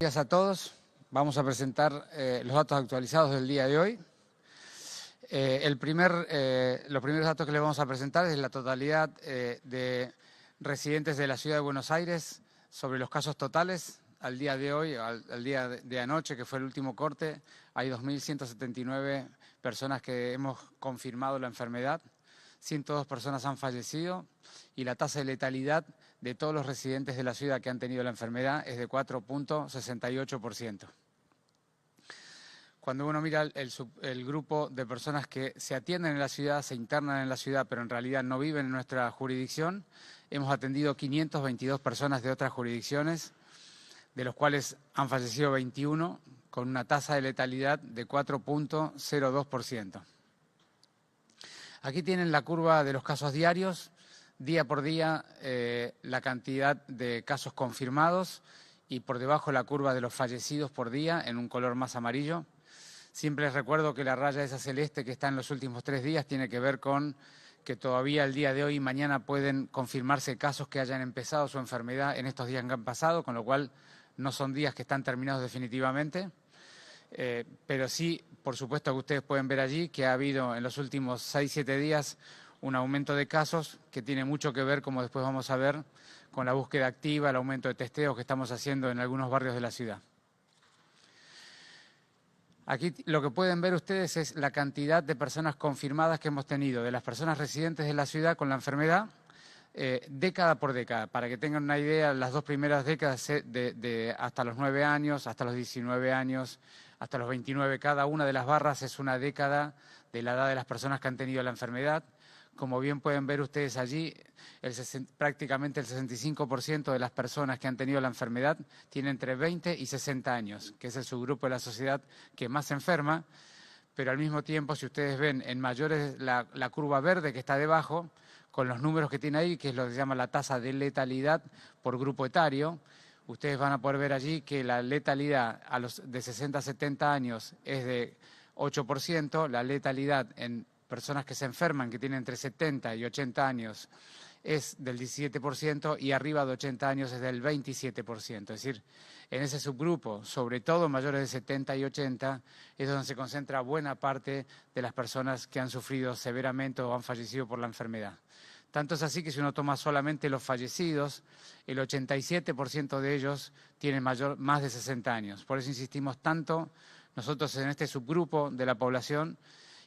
Buenos días a todos. Vamos a presentar los datos actualizados del día de hoy. Los primeros datos que les vamos a presentar es la totalidad de residentes de la Ciudad de Buenos Aires sobre los casos totales. Al día de hoy, al día de anoche, que fue el último corte, hay 2.179 personas que hemos confirmado la enfermedad, 102 personas han fallecido y la tasa de letalidad de todos los residentes de la ciudad que han tenido la enfermedad es de 4.68%. Cuando uno mira el grupo de personas que se atienden en la ciudad, se internan en la ciudad, pero en realidad no viven en nuestra jurisdicción, hemos atendido 522 personas de otras jurisdicciones, de los cuales han fallecido 21, con una tasa de letalidad de 4.02%. Aquí tienen la curva de los casos diarios, día por día la cantidad de casos confirmados y por debajo la curva de los fallecidos por día en un color más amarillo. Siempre les recuerdo que la raya esa celeste que está en los últimos 3 días tiene que ver con que todavía el día de hoy y mañana pueden confirmarse casos que hayan empezado su enfermedad en estos días que han pasado, con lo cual no son días que están terminados definitivamente. Pero sí, por supuesto que ustedes pueden ver allí que ha habido en los últimos 6-7 días un aumento de casos que tiene mucho que ver, como después vamos a ver, con la búsqueda activa, el aumento de testeos que estamos haciendo en algunos barrios de la ciudad. Aquí lo que pueden ver ustedes es la cantidad de personas confirmadas que hemos tenido, de las personas residentes de la ciudad con la enfermedad, década por década. Para que tengan una idea, las 2 primeras décadas hasta los 9 años, hasta los 19 años, hasta los 29, cada una de las barras es una década de la edad de las personas que han tenido la enfermedad. Como bien pueden ver ustedes allí, prácticamente el 65% de las personas que han tenido la enfermedad tienen entre 20 y 60 años, que es el subgrupo de la sociedad que más se enferma, pero al mismo tiempo, si ustedes ven en mayores la curva verde que está debajo, con los números que tiene ahí, que es lo que se llama la tasa de letalidad por grupo etario, ustedes van a poder ver allí que la letalidad a los de 60 a 70 años es de 8%, la letalidad en personas que se enferman, que tienen entre 70 y 80 años, es del 17% y arriba de 80 años es del 27%. Es decir, en ese subgrupo, sobre todo mayores de 70 y 80, es donde se concentra buena parte de las personas que han sufrido severamente o han fallecido por la enfermedad. Tanto es así que si uno toma solamente los fallecidos, el 87% de ellos tienen más de 60 años. Por eso insistimos tanto nosotros en este subgrupo de la población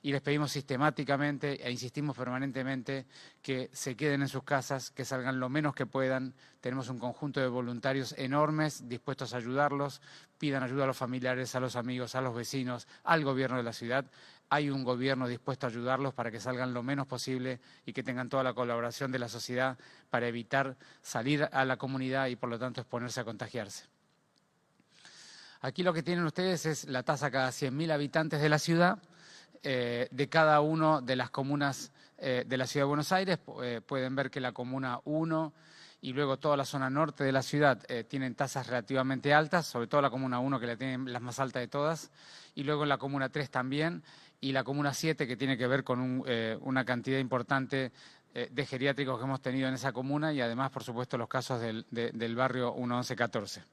y les pedimos sistemáticamente e insistimos permanentemente que se queden en sus casas, que salgan lo menos que puedan. Tenemos un conjunto de voluntarios enormes dispuestos a ayudarlos, pidan ayuda a los familiares, a los amigos, a los vecinos, al gobierno de la ciudad. Hay un gobierno dispuesto a ayudarlos para que salgan lo menos posible y que tengan toda la colaboración de la sociedad para evitar salir a la comunidad y por lo tanto exponerse a contagiarse. Aquí lo que tienen ustedes es la tasa cada 100.000 habitantes de la ciudad, de cada una de las comunas de la Ciudad de Buenos Aires. Pueden ver que la comuna 1 y luego toda la zona norte de la ciudad tienen tasas relativamente altas, sobre todo la comuna 1 que la tienen las más altas de todas, y luego en la comuna 3 también, y la comuna 7 que tiene que ver con una cantidad importante de geriátricos que hemos tenido en esa comuna y además, por supuesto, los casos del barrio 11114.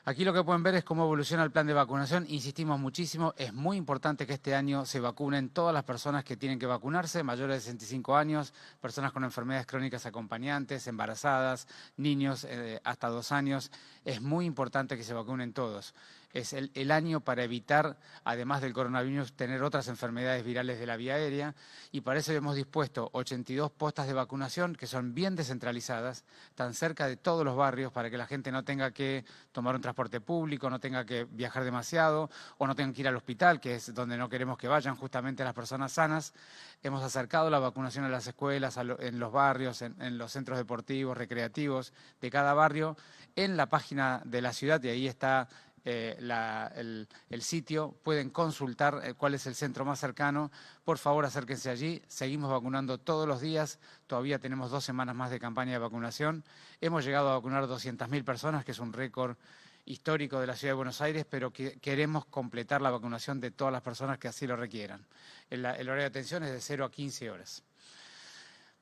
Aquí lo que pueden ver es cómo evoluciona el plan de vacunación. Insistimos muchísimo, es muy importante que este año se vacunen todas las personas que tienen que vacunarse, mayores de 65 años, personas con enfermedades crónicas acompañantes, embarazadas, niños hasta 2 años. Es muy importante que se vacunen todos. Es el año para evitar, además del coronavirus, tener otras enfermedades virales de la vía aérea y para eso hemos dispuesto 82 postas de vacunación que son bien descentralizadas, tan cerca de todos los barrios para que la gente no tenga que tomar un transporte público, no tenga que viajar demasiado o no tengan que ir al hospital, que es donde no queremos que vayan justamente las personas sanas. Hemos acercado la vacunación a las escuelas, en los barrios, en los centros deportivos, recreativos de cada barrio, en la página de la ciudad y ahí está el sitio, pueden consultar cuál es el centro más cercano. Por favor, acérquense allí. Seguimos vacunando todos los días. Todavía tenemos 2 semanas más de campaña de vacunación. Hemos llegado a vacunar 200.000 personas, que es un récord histórico de la Ciudad de Buenos Aires, pero queremos completar la vacunación de todas las personas que así lo requieran. El horario de atención es de 0 a 15 horas.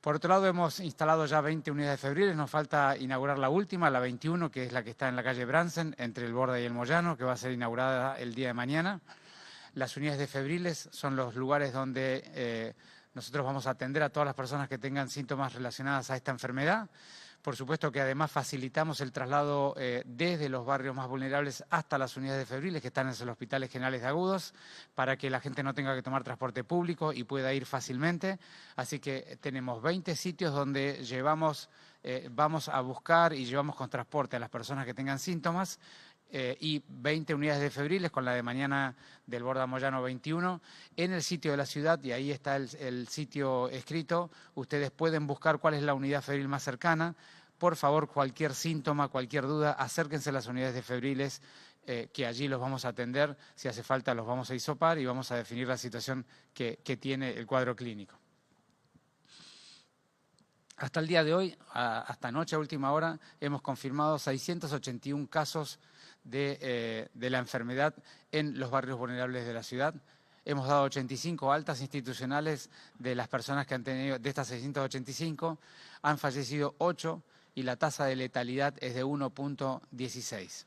Por otro lado, hemos instalado ya 20 unidades febriles, nos falta inaugurar la última, la 21, que es la que está en la calle Bransen, entre el Borda y el Moyano, que va a ser inaugurada el día de mañana. Las unidades de febriles son los lugares donde nosotros vamos a atender a todas las personas que tengan síntomas relacionados a esta enfermedad. Por supuesto que además facilitamos el traslado desde los barrios más vulnerables hasta las unidades de febriles que están en los hospitales generales de agudos, para que la gente no tenga que tomar transporte público y pueda ir fácilmente. Así que tenemos 20 sitios donde vamos a buscar y llevamos con transporte a las personas que tengan síntomas, y 20 unidades de febriles, con la de mañana del Borda Moyano 21, en el sitio de la ciudad, y ahí está el sitio escrito. Ustedes pueden buscar cuál es la unidad febril más cercana. Por favor, cualquier síntoma, cualquier duda, acérquense a las unidades de febriles, que allí los vamos a atender. Si hace falta, los vamos a hisopar y vamos a definir la situación que tiene el cuadro clínico. Hasta el día de hoy, hasta anoche a última hora, hemos confirmado 681 casos de la enfermedad en los barrios vulnerables de la ciudad. Hemos dado 85 altas institucionales de las personas que han tenido, de estas 685, han fallecido 8 y la tasa de letalidad es de 1.16.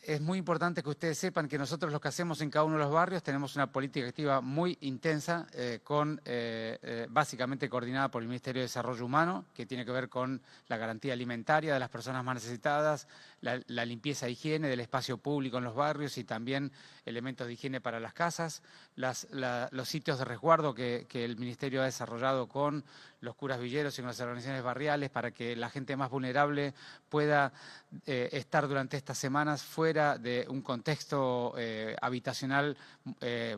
Es muy importante que ustedes sepan que nosotros lo que hacemos en cada uno de los barrios tenemos una política activa muy intensa, básicamente coordinada por el Ministerio de Desarrollo Humano, que tiene que ver con la garantía alimentaria de las personas más necesitadas, la limpieza e higiene del espacio público en los barrios y también elementos de higiene para las casas, los sitios de resguardo que el Ministerio ha desarrollado con los curas villeros y con las organizaciones barriales para que la gente más vulnerable pueda estar durante estas semanas fuera de un contexto habitacional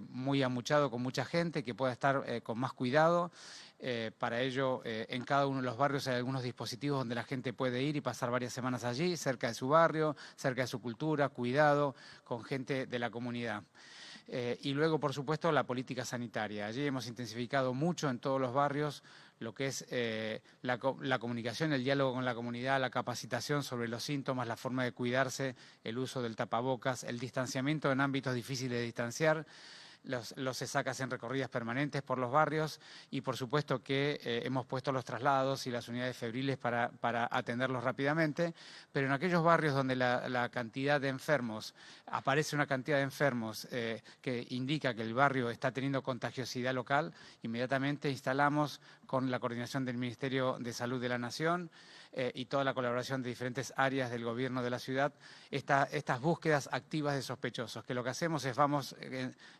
muy amuchado con mucha gente, que pueda estar con más cuidado. Para ello, en cada uno de los barrios hay algunos dispositivos donde la gente puede ir y pasar varias semanas allí, cerca de su barrio, cerca de su cultura, cuidado, con gente de la comunidad. Y luego, por supuesto, la política sanitaria. Allí hemos intensificado mucho en todos los barrios lo que es la comunicación, el diálogo con la comunidad, la capacitación sobre los síntomas, la forma de cuidarse, el uso del tapabocas, el distanciamiento en ámbitos difíciles de distanciar, los ESACAS en recorridas permanentes por los barrios y por supuesto que hemos puesto los traslados y las unidades febriles para atenderlos rápidamente, pero en aquellos barrios donde la cantidad de enfermos, aparece una cantidad de enfermos que indica que el barrio está teniendo contagiosidad local, inmediatamente instalamos con la coordinación del Ministerio de Salud de la Nación y toda la colaboración de diferentes áreas del gobierno de la ciudad, estas búsquedas activas de sospechosos, que lo que hacemos es vamos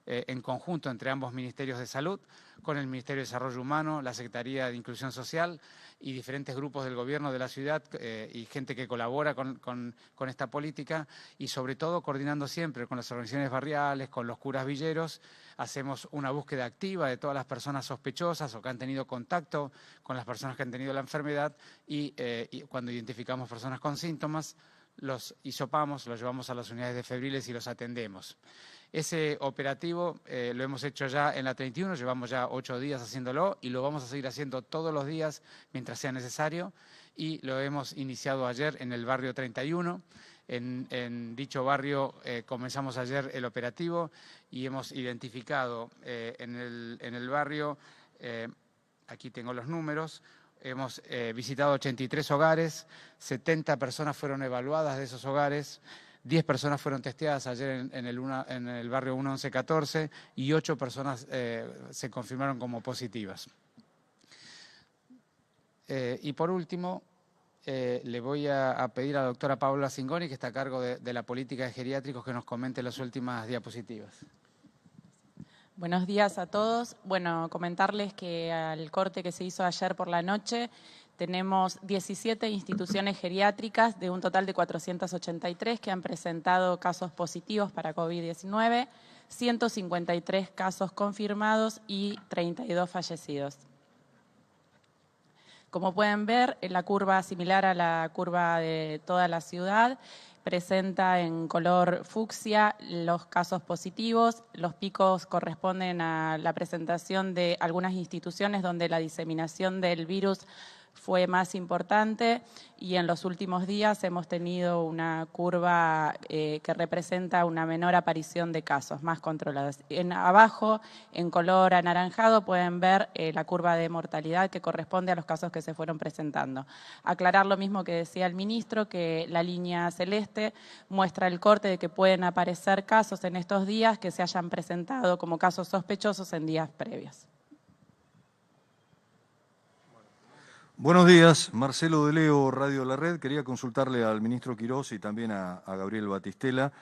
en conjunto entre ambos ministerios de salud, con el Ministerio de Desarrollo Humano, la Secretaría de Inclusión Social y diferentes grupos del gobierno de la ciudad y gente que colabora con esta política y sobre todo coordinando siempre con las organizaciones barriales, con los curas villeros. Hacemos una búsqueda activa de todas las personas sospechosas o que han tenido contacto con las personas que han tenido la enfermedad y cuando identificamos personas con síntomas, los hisopamos, los llevamos a las unidades de febriles y los atendemos. Ese operativo lo hemos hecho ya en la 31, llevamos ya 8 días haciéndolo y lo vamos a seguir haciendo todos los días mientras sea necesario y lo hemos iniciado ayer en el barrio 31. En dicho barrio comenzamos ayer el operativo y hemos identificado en el barrio, aquí tengo los números, hemos visitado 83 hogares, 70 personas fueron evaluadas de esos hogares, 10 personas fueron testeadas ayer en el barrio 1114 y 8 personas se confirmaron como positivas. Y por último, le voy a pedir a la doctora Paola Zingoni, que está a cargo de la política de geriátricos, que nos comente las últimas diapositivas. Buenos días a todos. Bueno, comentarles que al corte que se hizo ayer por la noche tenemos 17 instituciones geriátricas de un total de 483 que han presentado casos positivos para COVID-19, 153 casos confirmados y 32 fallecidos. Como pueden ver, en la curva similar a la curva de toda la ciudad, presenta en color fucsia los casos positivos. Los picos corresponden a la presentación de algunas instituciones donde la diseminación del virus fue más importante y en los últimos días hemos tenido una curva que representa una menor aparición de casos, más controlados. Abajo, en color anaranjado, pueden ver la curva de mortalidad que corresponde a los casos que se fueron presentando. Aclarar lo mismo que decía el ministro, que la línea celeste muestra el corte de que pueden aparecer casos en estos días que se hayan presentado como casos sospechosos en días previos. Buenos días, Marcelo de Leo, Radio La Red. Quería consultarle al ministro Quirós y también a Gabriel Batistela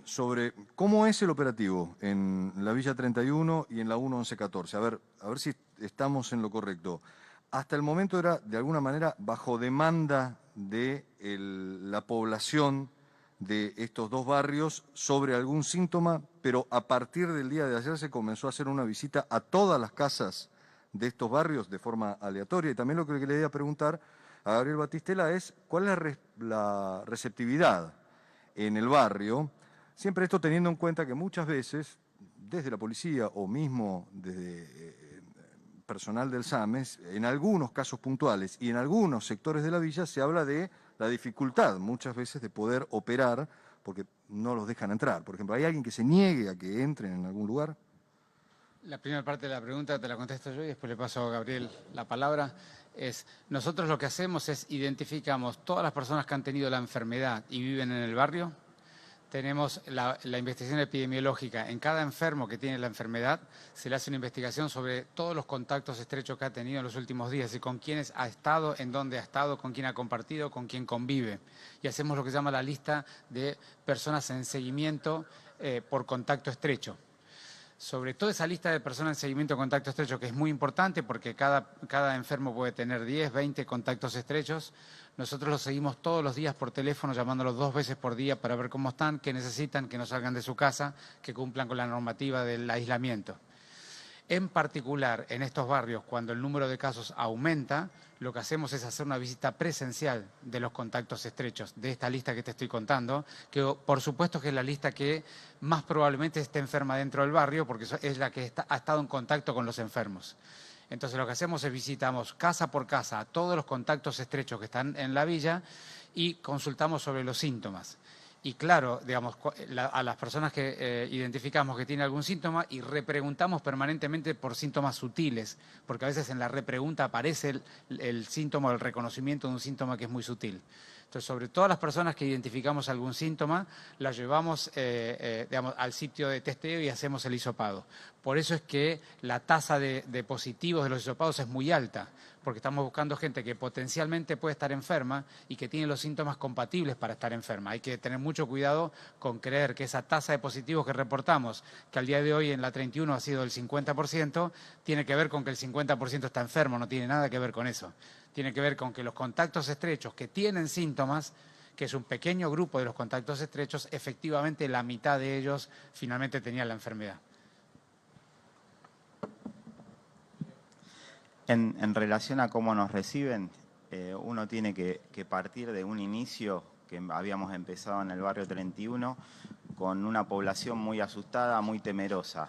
sobre cómo es el operativo en la Villa 31 y en la 1114. A ver si estamos en lo correcto. Hasta el momento era, de alguna manera, bajo demanda de la población de estos dos barrios sobre algún síntoma, pero a partir del día de ayer se comenzó a hacer una visita a todas las casas de estos barrios de forma aleatoria. Y también lo que le quería preguntar a Gabriel Batistela es cuál es la receptividad en el barrio, siempre esto teniendo en cuenta que muchas veces, desde la policía o mismo desde personal del SAMES, en algunos casos puntuales y en algunos sectores de la villa se habla de la dificultad muchas veces de poder operar porque no los dejan entrar. Por ejemplo, ¿hay alguien que se niegue a que entren en algún lugar? La primera parte de la pregunta te la contesto yo y después le paso a Gabriel la palabra. Nosotros lo que hacemos es identificamos todas las personas que han tenido la enfermedad y viven en el barrio. Tenemos la investigación epidemiológica. En cada enfermo que tiene la enfermedad se le hace una investigación sobre todos los contactos estrechos que ha tenido en los últimos días y con quiénes ha estado, en dónde ha estado, con quién ha compartido, con quién convive. Y hacemos lo que se llama la lista de personas en seguimiento por contacto estrecho. Sobre toda esa lista de personas en seguimiento de contacto estrecho, que es muy importante porque cada enfermo puede tener 10, 20 contactos estrechos, nosotros los seguimos todos los días por teléfono, llamándolos 2 veces por día para ver cómo están, qué necesitan, que no salgan de su casa, que cumplan con la normativa del aislamiento. En particular, en estos barrios, cuando el número de casos aumenta, lo que hacemos es hacer una visita presencial de los contactos estrechos, de esta lista que te estoy contando, que por supuesto que es la lista que más probablemente esté enferma dentro del barrio, porque es la que ha estado en contacto con los enfermos. Entonces lo que hacemos es visitamos casa por casa a todos los contactos estrechos que están en la villa y consultamos sobre los síntomas. Y claro, digamos, a las personas que identificamos que tienen algún síntoma y repreguntamos permanentemente por síntomas sutiles, porque a veces en la repregunta aparece el síntoma o el reconocimiento de un síntoma que es muy sutil. Entonces, sobre todas las personas que identificamos algún síntoma, las llevamos digamos, al sitio de testeo y hacemos el hisopado. Por eso es que la tasa de positivos de los hisopados es muy alta, porque estamos buscando gente que potencialmente puede estar enferma y que tiene los síntomas compatibles para estar enferma. Hay que tener mucho cuidado con creer que esa tasa de positivos que reportamos, que al día de hoy en la 31 ha sido del 50%, tiene que ver con que el 50% está enfermo, no tiene nada que ver con eso. Tiene que ver con que los contactos estrechos que tienen síntomas, que es un pequeño grupo de los contactos estrechos, efectivamente la mitad de ellos finalmente tenían la enfermedad. En relación a cómo nos reciben, uno tiene que partir de un inicio que habíamos empezado en el barrio 31 con una población muy asustada, muy temerosa,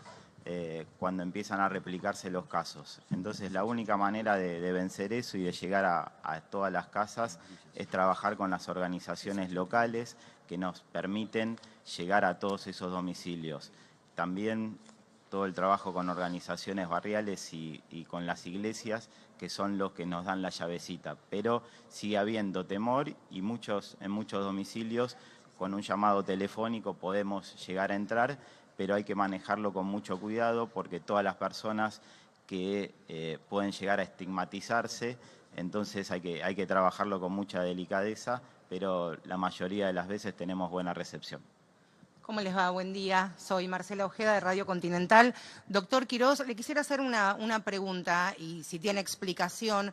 cuando empiezan a replicarse los casos. Entonces la única manera de vencer eso y de llegar a todas las casas es trabajar con las organizaciones locales que nos permiten llegar a todos esos domicilios. También todo el trabajo con organizaciones barriales y con las iglesias, que son los que nos dan la llavecita. Pero sigue habiendo temor y en muchos domicilios con un llamado telefónico podemos llegar a entrar, pero hay que manejarlo con mucho cuidado porque todas las personas que pueden llegar a estigmatizarse, entonces hay que trabajarlo con mucha delicadeza, pero la mayoría de las veces tenemos buena recepción. ¿Cómo les va? Buen día. Soy Marcela Ojeda de Radio Continental. Doctor Quirós, le quisiera hacer una pregunta y si tiene explicación.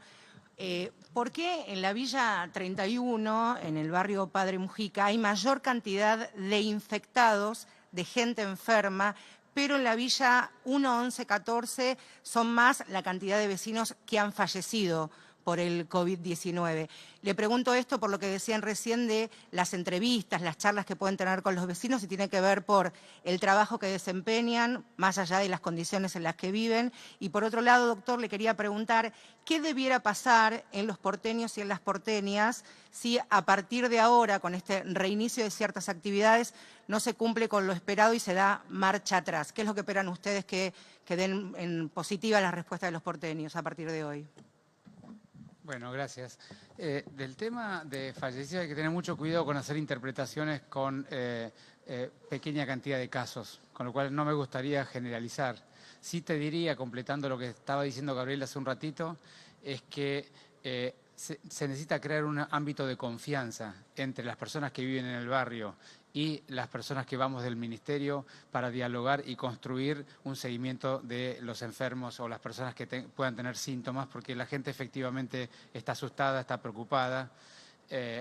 ¿Por qué en la Villa 31, en el barrio Padre Mujica, hay mayor cantidad de infectados, de gente enferma, pero en la Villa 1, 11, 14 son más la cantidad de vecinos que han fallecido por el COVID-19. Le pregunto esto por lo que decían recién de las entrevistas, las charlas que pueden tener con los vecinos, y tiene que ver por el trabajo que desempeñan, más allá de las condiciones en las que viven. Y por otro lado, doctor, le quería preguntar qué debiera pasar en los porteños y en las porteñas si a partir de ahora, con este reinicio de ciertas actividades, no se cumple con lo esperado y se da marcha atrás. ¿Qué es lo que esperan ustedes que den en positiva la respuesta de los porteños a partir de hoy? Bueno, gracias. Del tema de fallecidos hay que tener mucho cuidado con hacer interpretaciones con pequeña cantidad de casos, con lo cual no me gustaría generalizar. Sí te diría, completando lo que estaba diciendo Gabriel hace un ratito, es que se necesita crear un ámbito de confianza entre las personas que viven en el barrio y las personas que vamos del ministerio para dialogar y construir un seguimiento de los enfermos o las personas que puedan tener síntomas, porque la gente efectivamente está asustada, está preocupada.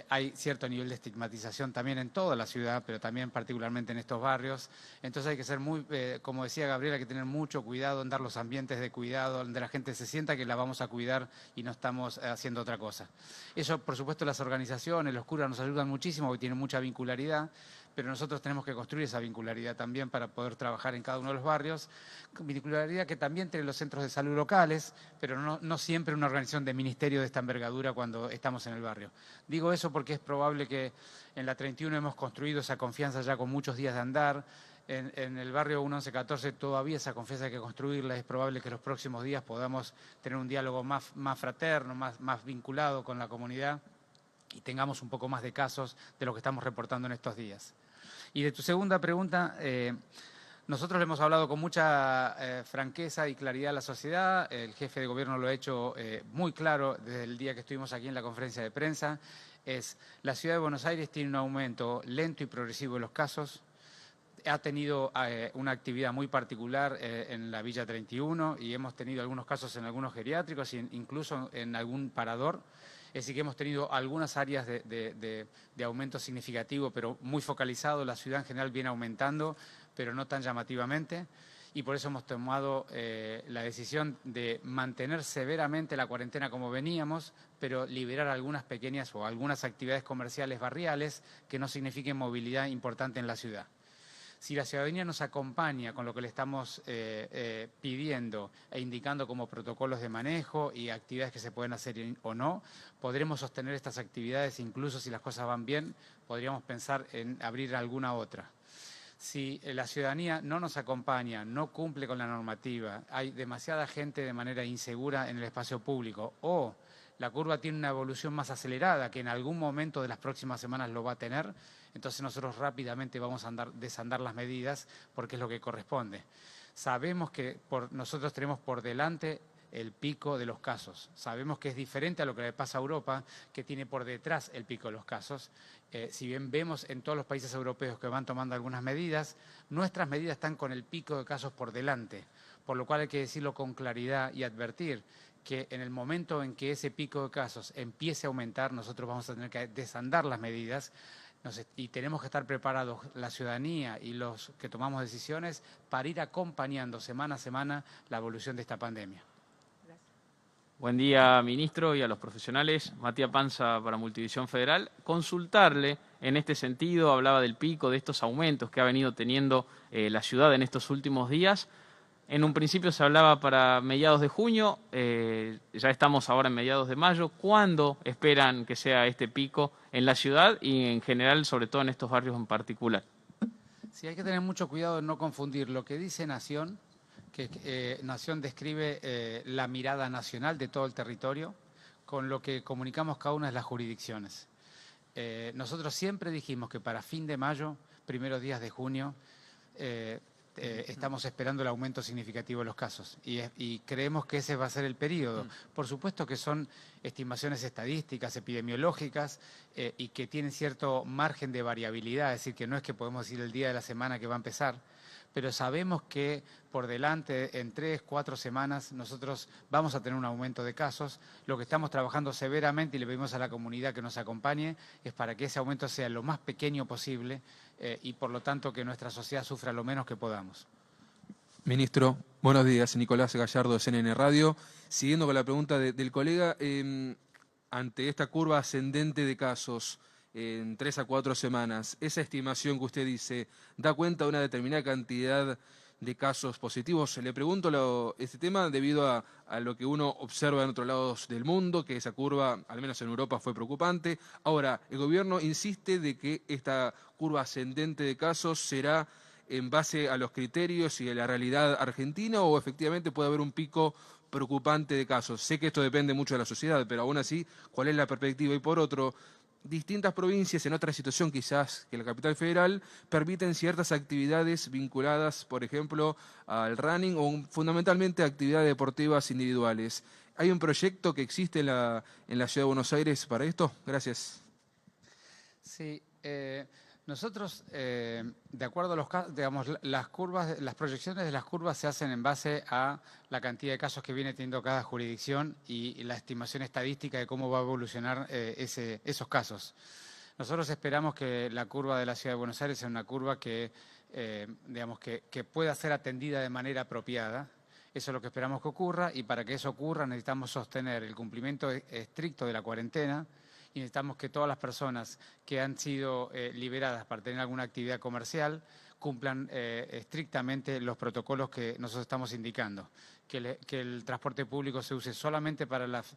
Hay cierto nivel de estigmatización también en toda la ciudad, pero también particularmente en estos barrios. Entonces hay que ser muy, como decía Gabriela, hay que tener mucho cuidado en dar los ambientes de cuidado, donde la gente se sienta que la vamos a cuidar y no estamos haciendo otra cosa. Eso, por supuesto, las organizaciones, los curas nos ayudan muchísimo porque tienen mucha vincularidad, pero nosotros tenemos que construir esa vincularidad también para poder trabajar en cada uno de los barrios. Vincularidad que también tienen los centros de salud locales, pero no siempre una organización de ministerio de esta envergadura cuando estamos en el barrio. Digo eso porque es probable que en la 31 hemos construido esa confianza ya con muchos días de andar. En el barrio 1114 todavía esa confianza hay que construirla. Es probable que en los próximos días podamos tener un diálogo más fraterno, más vinculado con la comunidad y tengamos un poco más de casos de lo que estamos reportando en estos días. Y de tu segunda pregunta, nosotros le hemos hablado con mucha franqueza y claridad a la sociedad. El jefe de gobierno lo ha hecho muy claro desde el día que estuvimos aquí en la conferencia de prensa. La ciudad de Buenos Aires tiene un aumento lento y progresivo de los casos. Ha tenido una actividad muy particular en la Villa 31 y hemos tenido algunos casos en algunos geriátricos e incluso en algún parador. Es decir, que hemos tenido algunas áreas de aumento significativo, pero muy focalizado. La ciudad en general viene aumentando, pero no tan llamativamente. Y por eso hemos tomado la decisión de mantener severamente la cuarentena como veníamos, pero liberar algunas pequeñas o algunas actividades comerciales barriales que no signifiquen movilidad importante en la ciudad. Si la ciudadanía nos acompaña con lo que le estamos pidiendo e indicando como protocolos de manejo y actividades que se pueden hacer o no, podremos sostener estas actividades, incluso si las cosas van bien, podríamos pensar en abrir alguna otra. Si la ciudadanía no nos acompaña, no cumple con la normativa, hay demasiada gente de manera insegura en el espacio público o la curva tiene una evolución más acelerada que en algún momento de las próximas semanas lo va a tener, entonces nosotros rápidamente vamos a desandar las medidas porque es lo que corresponde. Sabemos que nosotros tenemos por delante el pico de los casos. Sabemos que es diferente a lo que le pasa a Europa, que tiene por detrás el pico de los casos. Si bien vemos en todos los países europeos que van tomando algunas medidas, nuestras medidas están con el pico de casos por delante, por lo cual hay que decirlo con claridad y advertir que en el momento en que ese pico de casos empiece a aumentar, nosotros vamos a tener que desandar las medidas y tenemos que estar preparados, la ciudadanía y los que tomamos decisiones, para ir acompañando semana a semana la evolución de esta pandemia. Buen día, ministro, y a los profesionales. Matías Panza para Multivisión Federal. Consultarle en este sentido, hablaba del pico, de estos aumentos que ha venido teniendo la ciudad en estos últimos días. En un principio se hablaba para mediados de junio, ya estamos ahora en mediados de mayo. ¿Cuándo esperan que sea este pico en la ciudad y en general, sobre todo en estos barrios en particular? Sí, hay que tener mucho cuidado de no confundir lo que dice Nación, que Nación describe la mirada nacional de todo el territorio, con lo que comunicamos cada una de las jurisdicciones. Nosotros siempre dijimos que para fin de mayo, primeros días de junio, estamos esperando el aumento significativo de los casos y creemos que ese va a ser el periodo. Por supuesto que son estimaciones estadísticas, epidemiológicas y que tienen cierto margen de variabilidad, es decir, que no es que podemos decir el día de la semana que va a empezar, pero sabemos que por delante, en 3, 4 semanas, nosotros vamos a tener un aumento de casos. Lo que estamos trabajando severamente y le pedimos a la comunidad que nos acompañe es para que ese aumento sea lo más pequeño posible y por lo tanto que nuestra sociedad sufra lo menos que podamos. Ministro, buenos días. Nicolás Gallardo de CNN Radio. Siguiendo con la pregunta del colega, ante esta curva ascendente de casos en 3 a 4 semanas, esa estimación que usted dice, ¿da cuenta de una determinada cantidad de casos positivos? Le pregunto este tema debido a lo que uno observa en otros lados del mundo, que esa curva, al menos en Europa, fue preocupante. Ahora, el gobierno insiste de que esta curva ascendente de casos será en base a los criterios y a la realidad argentina, o efectivamente puede haber un pico preocupante de casos. Sé que esto depende mucho de la sociedad, pero aún así, ¿cuál es la perspectiva? Y por otro, distintas provincias en otra situación quizás que la capital federal permiten ciertas actividades vinculadas, por ejemplo, al running o fundamentalmente actividades deportivas individuales. ¿Hay un proyecto que existe en la Ciudad de Buenos Aires para esto? Gracias. Sí, nosotros, de acuerdo a los casos, digamos, las curvas, las proyecciones de las curvas se hacen en base a la cantidad de casos que viene teniendo cada jurisdicción y la estimación estadística de cómo va a evolucionar esos casos. Nosotros esperamos que la curva de la Ciudad de Buenos Aires sea una curva que, digamos, que pueda ser atendida de manera apropiada. Eso es lo que esperamos que ocurra, y para que eso ocurra necesitamos sostener el cumplimiento estricto de la cuarentena. Y necesitamos que todas las personas que han sido liberadas para tener alguna actividad comercial cumplan estrictamente los protocolos que nosotros estamos indicando. Que el transporte público se use solamente para las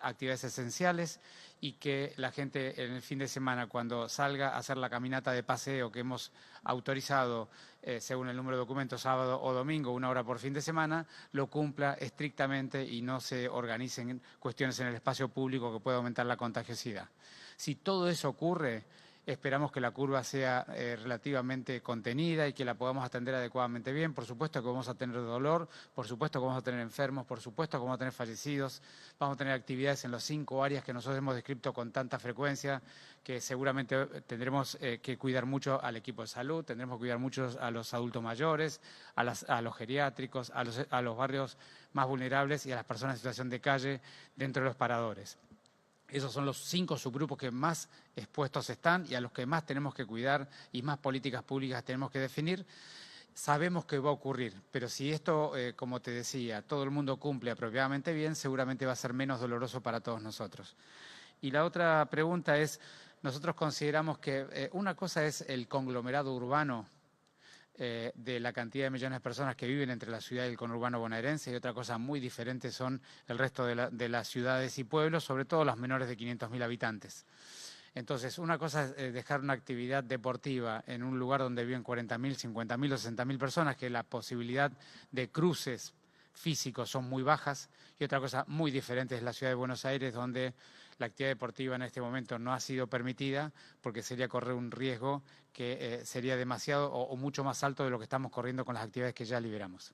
actividades esenciales, y que la gente en el fin de semana, cuando salga a hacer la caminata de paseo que hemos autorizado según el número de documentos, sábado o domingo, 1 hora por fin de semana, lo cumpla estrictamente y no se organicen cuestiones en el espacio público que pueda aumentar la contagiosidad. Si todo eso ocurre, esperamos que la curva sea relativamente contenida y que la podamos atender adecuadamente bien. Por supuesto que vamos a tener dolor, por supuesto que vamos a tener enfermos, por supuesto que vamos a tener fallecidos, vamos a tener actividades en las 5 áreas que nosotros hemos descrito con tanta frecuencia, que seguramente tendremos que cuidar mucho al equipo de salud, tendremos que cuidar mucho a los adultos mayores, a los geriátricos, a los barrios más vulnerables y a las personas en situación de calle dentro de los paradores. Esos son los 5 subgrupos que más expuestos están y a los que más tenemos que cuidar y más políticas públicas tenemos que definir. Sabemos que va a ocurrir, pero si esto, como te decía, todo el mundo cumple apropiadamente bien, seguramente va a ser menos doloroso para todos nosotros. Y la otra pregunta es, nosotros consideramos que una cosa es el conglomerado urbano de la cantidad de millones de personas que viven entre la ciudad y el conurbano bonaerense, y otra cosa muy diferente son el resto de las ciudades y pueblos, sobre todo las menores de 500.000 habitantes. Entonces, una cosa es dejar una actividad deportiva en un lugar donde viven 40.000, 50.000 o 60.000 personas, que la posibilidad de cruces físicos son muy bajas, y otra cosa muy diferente es la ciudad de Buenos Aires, donde la actividad deportiva en este momento no ha sido permitida, porque sería correr un riesgo que sería demasiado o mucho más alto de lo que estamos corriendo con las actividades que ya liberamos.